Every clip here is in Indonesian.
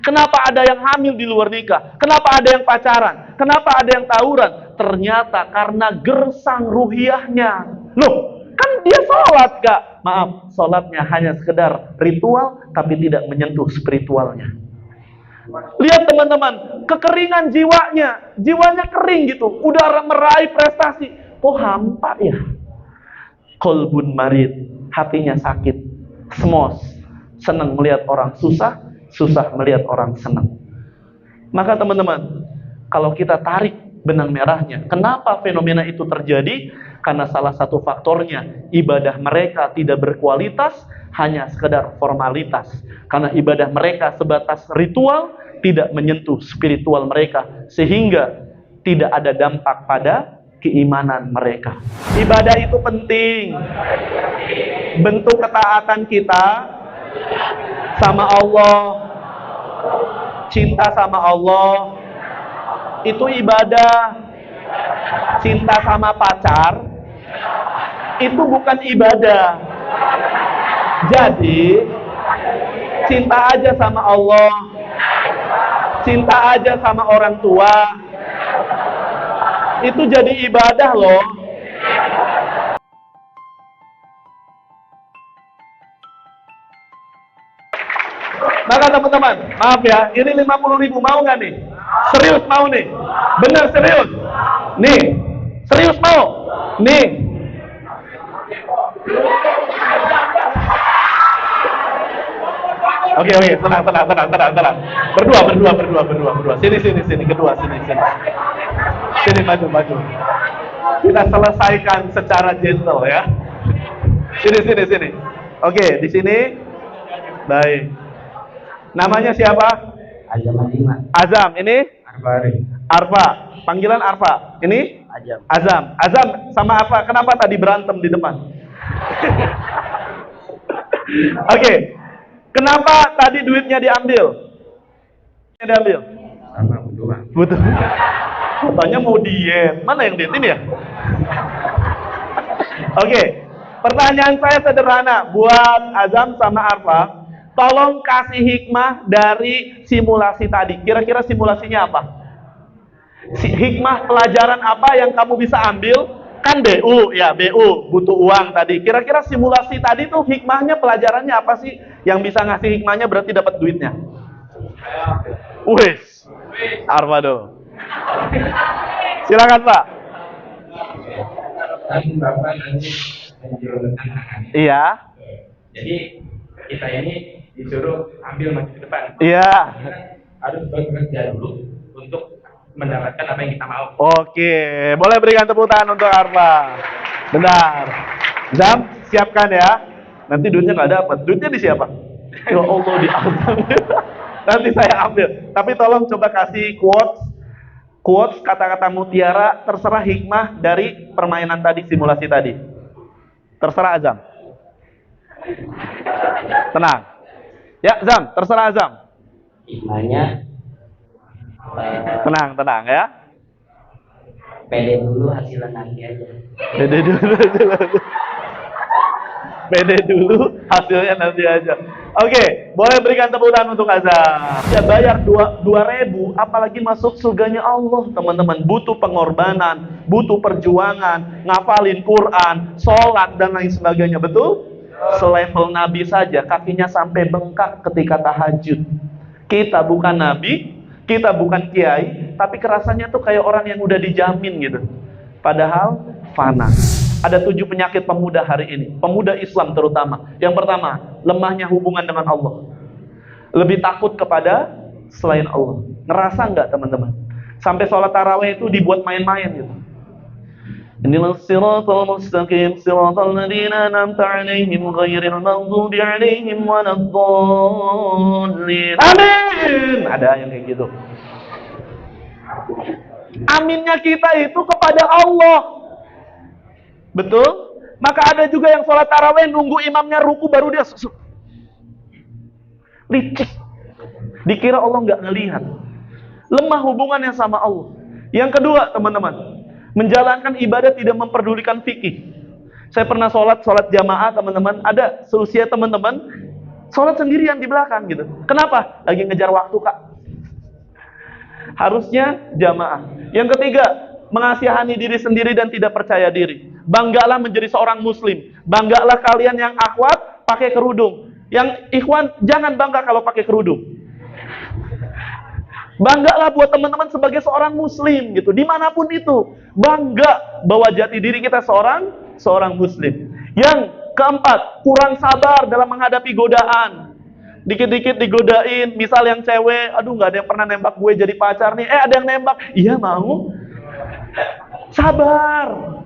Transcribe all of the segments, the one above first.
Kenapa ada yang hamil di luar nikah? Kenapa ada yang pacaran? Kenapa ada yang tawuran? Ternyata karena gersang ruhiyahnya. Loh, kan dia sholat, Kak. Maaf, sholatnya hanya sekedar ritual, tapi tidak menyentuh spiritualnya. Lihat teman-teman, kekeringan jiwanya. Jiwanya kering gitu. Udah meraih prestasi. Kok hampa ya? Qalbun marid, hatinya sakit. Semos, senang melihat orang susah, susah melihat orang senang. Maka teman-teman, kalau kita tarik benang merahnya, kenapa fenomena itu terjadi? Karena salah satu faktornya, ibadah mereka tidak berkualitas, hanya sekedar formalitas. Karena ibadah mereka sebatas ritual, tidak menyentuh spiritual mereka, sehingga tidak ada dampak pada keimanan mereka. Ibadah itu penting. Bentuk ketaatan kita sama Allah, cinta sama Allah, itu ibadah. Cinta sama pacar, itu bukan ibadah. Jadi, cinta aja sama Allah, cinta aja sama orang tua, itu jadi ibadah loh. Maka teman-teman, maaf ya, ini 50.000 mau nggak nih? Serius mau nih? Bener serius? Nih, serius mau? Nih. Oke, tenang. Berdua. Sini, kedua, sini. Sini, maju. Kita selesaikan secara gentle ya. Sini. Oke, di sini. Baik. Namanya siapa? Azam, ini? Arfa. Panggilan Arfa. Ini? Azam sama Arfa. Kenapa tadi berantem di depan? Oke. Kenapa tadi duitnya diambil? Sama Butuh. Katanya mau diet. Mana yang diet ini ya? Oke. Pertanyaan saya sederhana buat Azam sama Arfa. Tolong kasih hikmah dari simulasi tadi. Kira-kira simulasinya apa? Hikmah pelajaran apa yang kamu bisa ambil? Kan BU, butuh uang tadi. Kira-kira simulasi tadi tuh hikmahnya, pelajarannya apa sih? Yang bisa ngasih hikmahnya berarti dapat duitnya. Wes, Armado. Silakan Pak. Bapak nanti menjualkan. Iya. Jadi kita ini disuruh ambil maju ke depan. Iya. Harus bekerja dulu untuk mendapatkan apa yang kita mau. Oke, boleh berikan tepuk tangan untuk Arfa. Benar. Zam, siapkan ya. Nanti duitnya nggak dapat. Duitnya di siapa? Ya Allah, di Azam. Nanti saya ambil. Tapi tolong coba kasih quotes kata-kata mutiara, terserah hikmah dari permainan tadi, simulasi tadi. Terserah Azam. Tenang. Ya, Zam, terserah Azam. Hikmahnya Tenang ya. pede dulu, hasilnya nanti aja. Pede dulu, hasilnya nanti aja. Oke, boleh berikan tepuk tangan untuk Azam. Ya bayar 2.000, apalagi masuk surganya Allah, teman-teman. Butuh pengorbanan, butuh perjuangan, ngafalin Quran, sholat dan lain sebagainya, betul? Selevel Nabi saja kakinya sampai bengkak ketika tahajud. Kita bukan Nabi, kita bukan kiai, tapi kerasanya tuh kayak orang yang udah dijamin gitu. Padahal fana. Ada 7 penyakit pemuda hari ini, pemuda Islam terutama. Yang pertama, lemahnya hubungan dengan Allah. Lebih takut kepada selain Allah. Ngerasa nggak teman-teman? Sampai sholat tarawih itu dibuat main-main gitu. Ihdinas siratal mustaqim, siratal ladzina an'amta 'alaihim ghairil maghdubi 'alaihim waladdallin. Amin. Ada yang kayak gitu. Aminnya kita itu kepada Allah. Betul? Maka ada juga yang sholat tarawih nunggu imamnya ruku baru dia licik. Dikira Allah nggak ngelihat. Lemah hubungannya sama Allah. Yang kedua, teman-teman, menjalankan ibadah tidak memperdulikan fikih. Saya pernah sholat jamaah, teman-teman. Ada seusia teman-teman Sholat sendirian di belakang gitu. Kenapa? Lagi ngejar waktu, Kak. Harusnya jamaah. Yang ketiga, mengasihani diri sendiri dan tidak percaya diri. Banggalah menjadi seorang muslim. Banggalah kalian yang akhwat pakai kerudung. Yang ikhwan, jangan bangga kalau pakai kerudung. Banggalah buat teman-teman sebagai seorang muslim gitu. Dimanapun itu, bangga bahwa jati diri kita seorang muslim. Yang keempat, kurang sabar dalam menghadapi godaan. Dikit-dikit digodain, misal yang cewek, aduh nggak ada yang pernah nembak gue jadi pacar nih, ada yang nembak, iya mau. Sabar.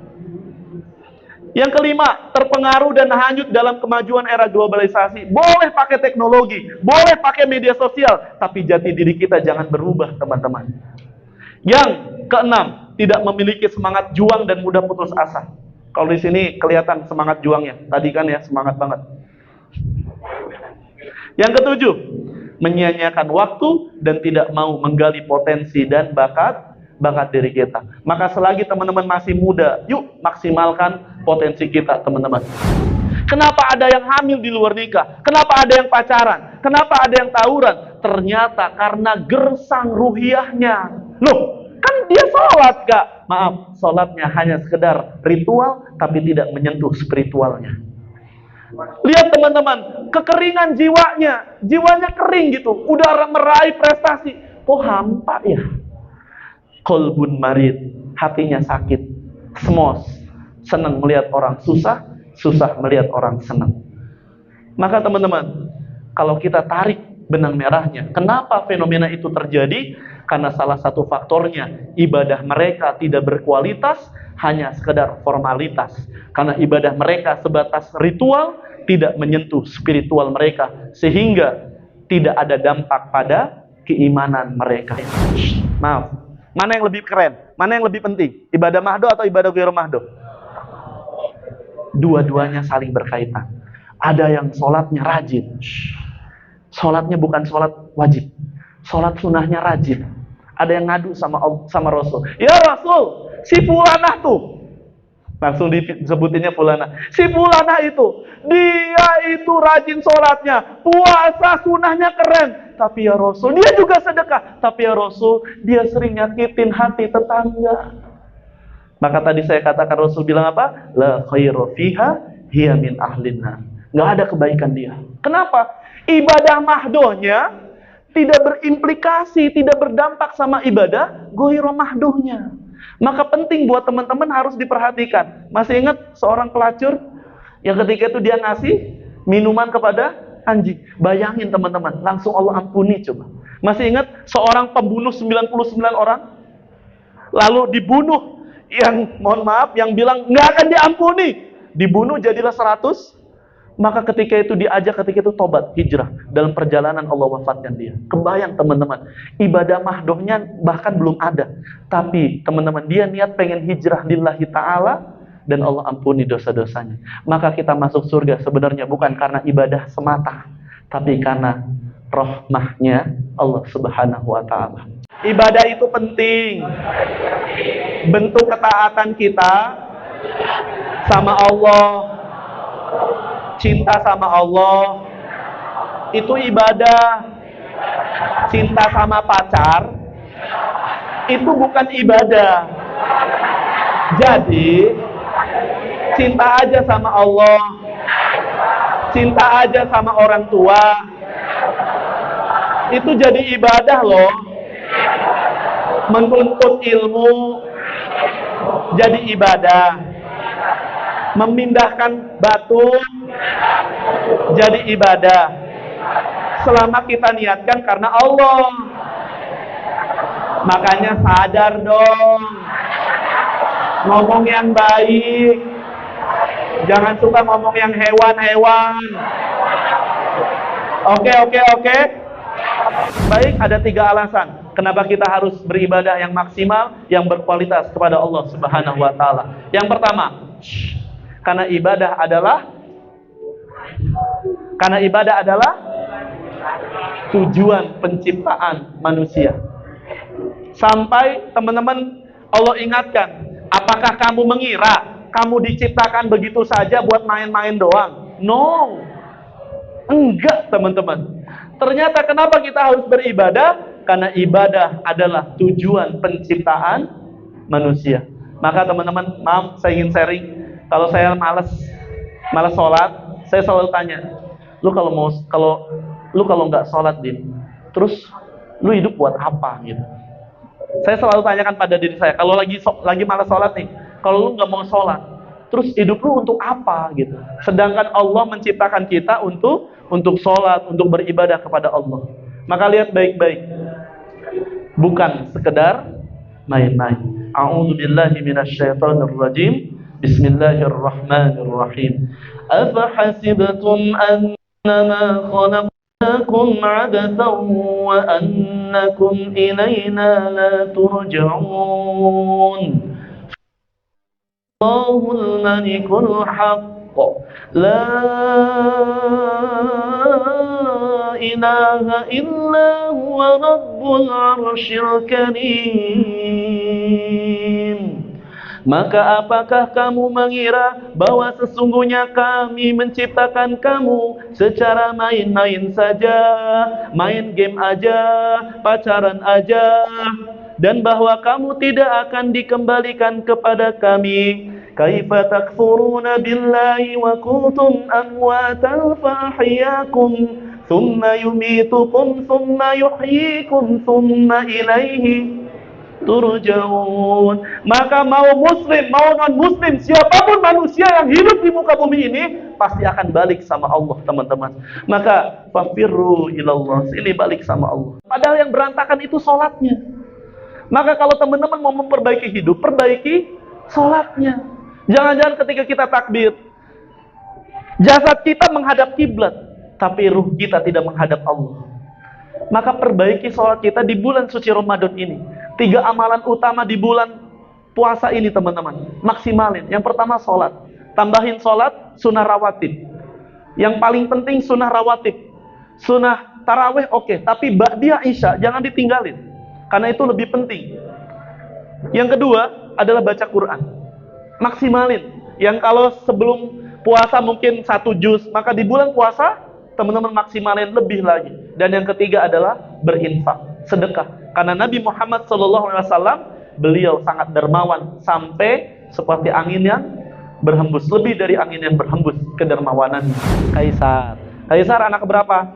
Yang kelima, terpengaruh dan hanyut dalam kemajuan era globalisasi. Boleh pakai teknologi, boleh pakai media sosial, tapi jati diri kita jangan berubah, teman-teman. Yang keenam, tidak memiliki semangat juang dan mudah putus asa. Kalau di sini kelihatan semangat juangnya. Tadi kan ya semangat banget. Yang ketujuh, menyia-nyiakan waktu dan tidak mau menggali potensi dan bakat diri kita. Maka selagi teman-teman masih muda, yuk maksimalkan potensi kita, teman-teman. Kenapa ada yang hamil di luar nikah? Kenapa ada yang pacaran? Kenapa ada yang tawuran? Ternyata karena gersang ruhiyahnya. Loh, kan dia sholat, Kak. Maaf, sholatnya hanya sekedar ritual, tapi tidak menyentuh spiritualnya. Lihat teman-teman, kekeringan jiwanya kering gitu, udah meraih prestasi, kok hampa ya? Qalbun marid, hatinya sakit, semos, senang melihat orang susah melihat orang senang. Maka teman-teman, kalau kita tarik benang merahnya, kenapa fenomena itu terjadi? Karena salah satu faktornya, ibadah mereka tidak berkualitas, hanya sekedar formalitas. Karena ibadah mereka sebatas ritual, tidak menyentuh spiritual mereka, sehingga tidak ada dampak pada keimanan mereka. Maaf, mana yang lebih keren? Mana yang lebih penting? Ibadah mahdo atau ibadah ghairu mahdo? Dua-duanya saling berkaitan. Ada yang sholatnya rajin. Sholatnya bukan sholat wajib. Sholat sunnahnya rajin. Ada yang ngadu sama Rasul. Ya Rasul, si fulanah tuh. Langsung disebutinnya fulanah. Si fulanah itu, dia itu rajin sholatnya. Puasa sunnahnya keren. Tapi ya Rasul, dia juga sedekah. Tapi ya Rasul, dia sering nyakitin hati tetangga. Maka tadi saya katakan Rasul bilang apa? La khairu fiha hiya min ahlinna. Nggak ada kebaikan dia. Kenapa? Ibadah mahdohnya tidak berimplikasi, tidak berdampak sama ibadah ghairu mahdohnya. Maka penting buat teman-teman harus diperhatikan. Masih ingat seorang pelacur yang ketika itu dia ngasih minuman kepada anjing. Bayangin teman-teman, langsung Allah ampuni coba. Masih ingat seorang pembunuh 99 orang? Lalu dibunuh, yang mohon maaf, yang bilang nggak akan diampuni. Dibunuh jadilah 100. Maka ketika itu diajak, ketika itu tobat, hijrah. Dalam perjalanan Allah wafatkan dia. Kebayang teman-teman, ibadah mahdohnya bahkan belum ada. Tapi teman-teman, dia niat pengen hijrah lillahi ta'ala, dan Allah ampuni dosa-dosanya. Maka kita masuk surga sebenarnya bukan karena ibadah semata, tapi karena rahmahnya Allah subhanahu wa ta'ala. Ibadah itu penting. Bentuk ketaatan kita sama Allah, cinta sama Allah, itu ibadah. Cinta sama pacar, itu bukan ibadah. Jadi, cinta aja sama Allah, cinta aja sama orang tua, itu jadi ibadah loh. Menuntut ilmu jadi ibadah. Memindahkan batu jadi ibadah. Selama kita niatkan karena Allah. Makanya sadar dong. Ngomong yang baik. Jangan suka ngomong yang hewan-hewan. Oke. Baik, ada 3 alasan kenapa kita harus beribadah yang maksimal, yang berkualitas kepada Allah Subhanahu wa ta'ala. Yang pertama, karena ibadah adalah tujuan penciptaan manusia. Sampai teman-teman Allah ingatkan, apakah kamu mengira kamu diciptakan begitu saja buat main-main doang? No. Enggak, teman-teman. Ternyata kenapa kita harus beribadah? Karena ibadah adalah tujuan penciptaan manusia. Maka teman-teman, maaf saya ingin sharing. Kalau saya malas sholat, saya selalu tanya, lu kalau nggak sholat, Din, terus lu hidup buat apa gitu? Saya selalu tanyakan pada diri saya, kalau lagi malas sholat nih, kalau lu nggak mau sholat, terus hidup lu untuk apa gitu? Sedangkan Allah menciptakan kita untuk sholat, untuk beribadah kepada Allah. Maka lihat baik-baik, bukan sekedar main-main. A'udzubillahi minasyaitonirrajim. Bismillahirrahmanirrahim. Afahasibtum annama khalaqnakum 'abathan wa annakum ilaina la turja'un. Allahul malikul haqq la ilaha illa huwa rabbul arsyil karim. Maka apakah kamu mengira bahwa sesungguhnya kami menciptakan kamu secara main-main saja, main game aja, pacaran aja, dan bahwa kamu tidak akan dikembalikan kepada kami? Kaifa takfuruna billahi wa kuntum amwatan fa ahyaakum thumma yumitukum thumma yuhyikum thumma ilaihi turja'un. Maka mau muslim, mau non-muslim, siapapun manusia yang hidup di muka bumi ini pasti akan balik sama Allah, teman-teman. Maka fafirru ilallah, sini balik sama Allah. Padahal yang berantakan itu sholatnya. Maka kalau teman-teman mau memperbaiki hidup, perbaiki sholatnya. Jangan-jangan ketika kita takbir, jasad kita menghadap kiblat, tapi ruh kita tidak menghadap Allah. Maka perbaiki sholat kita di bulan suci Ramadan ini. 3 amalan utama di bulan puasa ini, teman-teman, maksimalin. Yang pertama sholat, tambahin sholat sunnah rawatib. Yang paling penting sunnah rawatib. Sunnah taraweh oke, tapi ba'diyah isya jangan ditinggalin, karena itu lebih penting. Yang kedua adalah baca Quran, maksimalin. Yang kalau sebelum puasa mungkin 1 juz, maka di bulan puasa teman-teman maksimalin lebih lagi. Dan yang ketiga adalah berinfak, sedekah. Karena Nabi Muhammad SAW, beliau sangat dermawan sampai seperti angin yang berhembus, lebih dari angin yang berhembus kedermawanan. Kaisar anak berapa?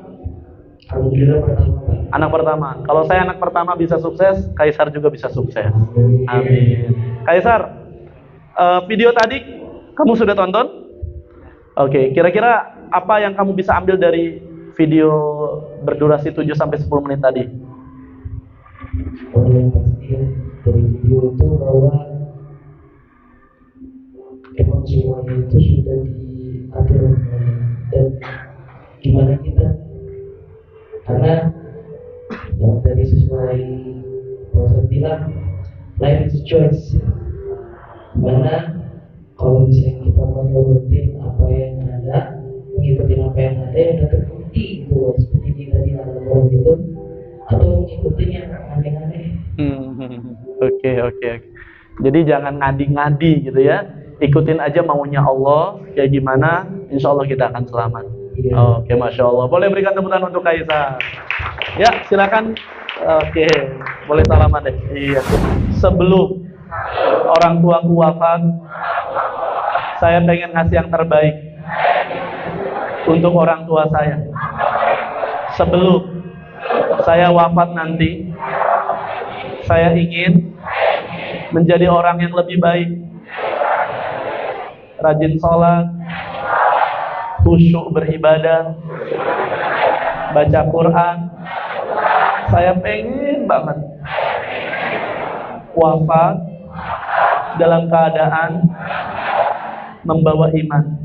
Alhamdulillah pertama. Anak pertama. Kalau saya anak pertama bisa sukses, Kaisar juga bisa sukses. Amin. Kaisar, video tadi kamu sudah tonton? Oke, kira-kira apa yang kamu bisa ambil dari video berdurasi 7-10 menit tadi? Yang pasti dari video itu bahwa emang semuanya itu sudah diatur dan gimana kita, karena yang tadi sesuai Pak bilang, life is choice. Mana kalau misalnya kita mau nurutin apa yang ada, mengikuti apa yang ada yang udah terbukti itu, seperti di tadi dalam itu, atau mengikuti yang aneh-aneh. Oke. Jadi jangan ngadi-ngadi gitu ya. Ikutin aja maunya Allah kayak gimana, insya Allah kita akan selamat. Oke, Masya Allah. Boleh berikan tepuk tangan untuk Kaisar. Ya, silakan. Oke, boleh salaman deh. Iya. Sebelum orang tuaku wafat, saya pengen ngasih yang terbaik untuk orang tua saya. Sebelum saya wafat nanti, saya ingin menjadi orang yang lebih baik, rajin sholat, khusyuk beribadah, baca Quran. Saya pengen banget wafat dalam keadaan membawa iman.